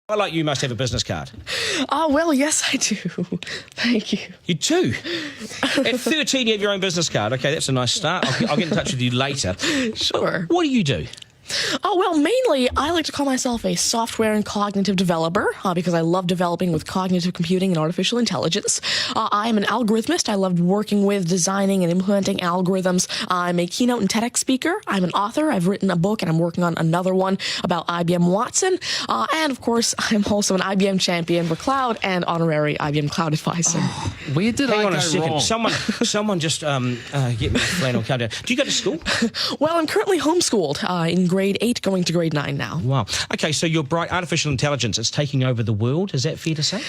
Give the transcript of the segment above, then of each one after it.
I like you must have a business card. Well, yes, I do. Thank you. You do? At 13, you have your own business card. OK, that's a nice start. I'll get in touch with you later. Sure. What do you do? Well, mainly, I like to call myself a software and cognitive developer because I love developing with cognitive computing and artificial intelligence. I'm an algorithmist. I love working with, designing, and implementing algorithms. I'm a keynote and TEDx speaker. I'm an author. I've written a book, and I'm working on another one about IBM Watson. And, of course, I'm also an IBM champion for cloud and honorary IBM cloud advisor. Oh, where did Hang I on go a second. wrong? Someone just get me a flannel countdown. Do you go to school? Well, I'm currently homeschooled in grade 8, going to grade 9 now. Wow. OK, so you're bright. Artificial intelligence, it's taking over the world. Is that fair to say?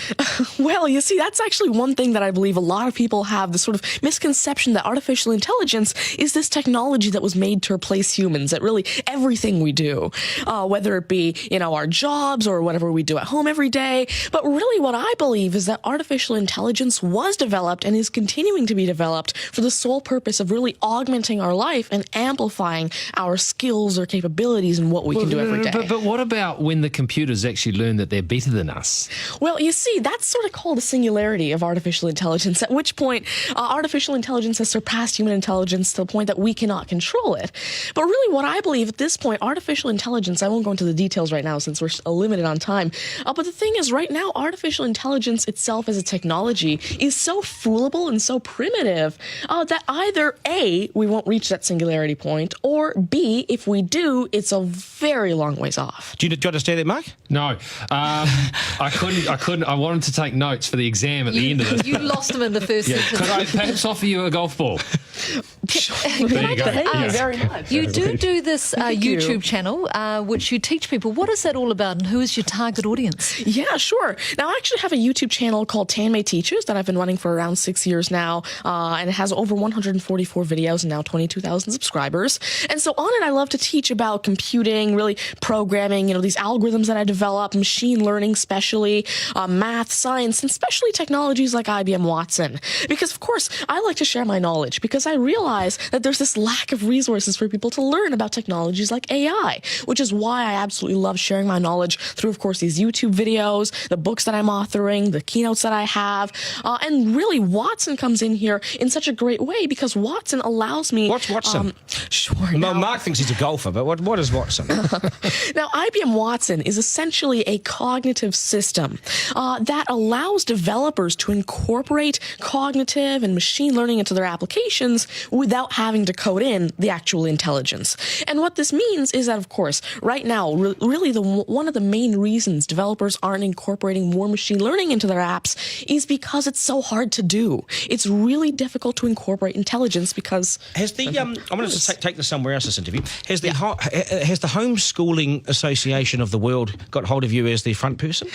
Well, you see, that's actually one thing that I believe a lot of people have, this sort of misconception that artificial intelligence is this technology that was made to replace humans at really everything we do, whether it be, our jobs or whatever we do at home every day. But really what I believe is that artificial intelligence was developed and is continuing to be developed for the sole purpose of really augmenting our life and amplifying our skills or capabilities and what we can do every day. But what about when the computers actually learn that they're better than us? Well, you see, that's sort of called a singularity of artificial intelligence, at which point artificial intelligence has surpassed human intelligence to the point that we cannot control it. But really what I believe at this point, artificial intelligence, I won't go into the details right now since we're limited on time, but the thing is right now, artificial intelligence itself as a technology is so foolable and so primitive that either A, we won't reach that singularity point, or B, if we do, it's a very long ways off. Do you understand that, Mark? No. I couldn't. I wanted to take notes for the exam at the end of this. You lost them in the first sentence. Could I perhaps offer you a golf ball? There you go. Thank you very much. You do this YouTube channel, which you teach people. What is that all about, and who is your target audience? Yeah, sure. Now, I actually have a YouTube channel called Tanmay Teaches that I've been running for around 6 years now, and it has over 144 videos and now 22,000 subscribers. And so on it, I love to teach about computing, really programming, these algorithms that I develop, machine learning especially, math, science, and especially technologies like IBM Watson. Because, of course, I like to share my knowledge because I realize that there's this lack of resources for people to learn about technologies like AI, which is why I absolutely love sharing my knowledge through, of course, these YouTube videos, the books that I'm authoring, the keynotes that I have, and really Watson comes in here in such a great way because Watson allows me... What's Watson? Sure. Well, Mark thinks he's a golfer, but what is Watson? Now, IBM Watson is essentially a cognitive system that allows developers to incorporate cognitive and machine learning into their applications without having to code in the actual intelligence. And what this means is that, of course, right now, really one of the main reasons developers aren't incorporating more machine learning into their apps is because it's so hard to do. It's really difficult to incorporate intelligence because... Has the I'm going to take this somewhere else, this interview. Has the Homeschooling Association of the World got hold of you as the front person?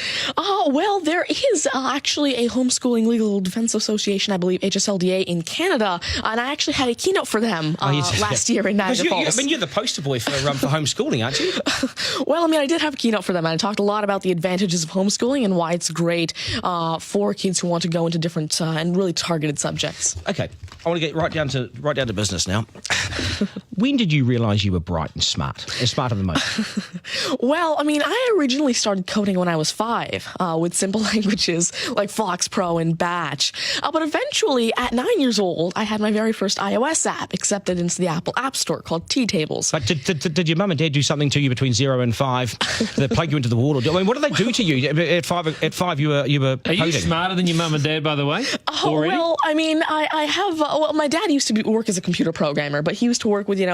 Well, there is actually a Homeschooling Legal Defense Association, I believe, HSLDA in Canada, and I actually had a keynote for them last year in Niagara Falls. You're the poster boy for homeschooling, aren't you? Well, I did have a keynote for them, and I talked a lot about the advantages of homeschooling and why it's great for kids who want to go into different and really targeted subjects. Okay, I want to get right down to business now. When did you realise you were bright and smarter than most? Well, I originally started coding when I was 5 with simple languages like Fox Pro and Batch. But eventually, at 9 years old, I had my very first iOS app accepted into the Apple App Store called T-Tables. But did your mum and dad do something to you between 0 and 5 that plug you into the wall? What did they do to you at 5? At 5, you were Are you smarter than your mum and dad, by the way? Well, I have. My dad used to work as a computer programmer, but he used to work with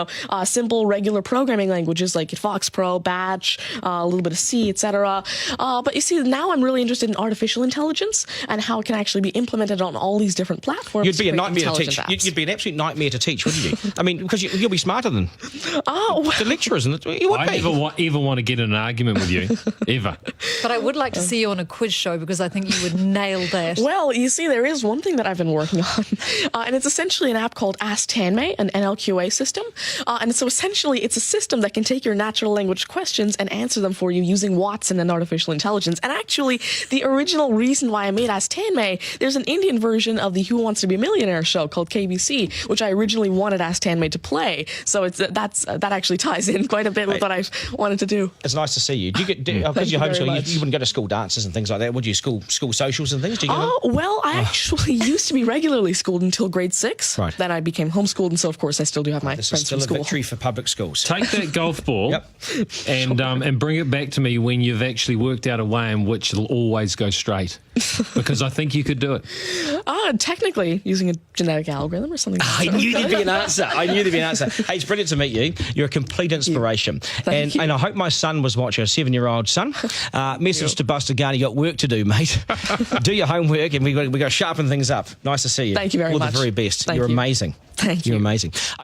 simple regular programming languages like Fox Pro, Batch, a little bit of C, etc. But you see, now I'm really interested in artificial intelligence and how it can actually be implemented on all these different platforms. You'd be a nightmare to teach. You'd be an absolute nightmare to teach, wouldn't you? Because you'll be smarter than the lecturers, and you would be. I never want to get in an argument with you, ever. But I would like to see you on a quiz show because I think you would nail that. Well, you see, there is one thing that I've been working on, and it's essentially an app called Ask Tanmay, an NLQA system, And so essentially it's a system that can take your natural language questions and answer them for you using Watson and artificial intelligence. And actually, the original reason why I made Ask Tanmay, there's an Indian version of the Who Wants to Be a Millionaire show called KBC, which I originally wanted Ask Tanmay to play. So that actually ties in quite a bit with what I wanted to do. It's nice to see you. Do you get because you're homeschooled, you wouldn't go to school dances and things like that, would you? School socials and things? Do you Well, I actually used to be regularly schooled until grade 6. Right. Then I became homeschooled, and so of course I still do have my This is friends still from a school. victory for public schools. Take that golf ball Yep. and bring it back to me when you've actually worked out a way in which it'll always go straight. Because I think you could do it. Technically, using a genetic algorithm or something. I knew there'd be an answer. Hey, it's brilliant to meet you. You're a complete inspiration. Thank you. And I hope my son was watching, a 7-year-old son. Message to Buster Garner, you got work to do, mate. Do your homework, and we got to sharpen things up. Nice to see you. Thank you very All much. the very best. Thank You're you. amazing. Thank you. You're amazing.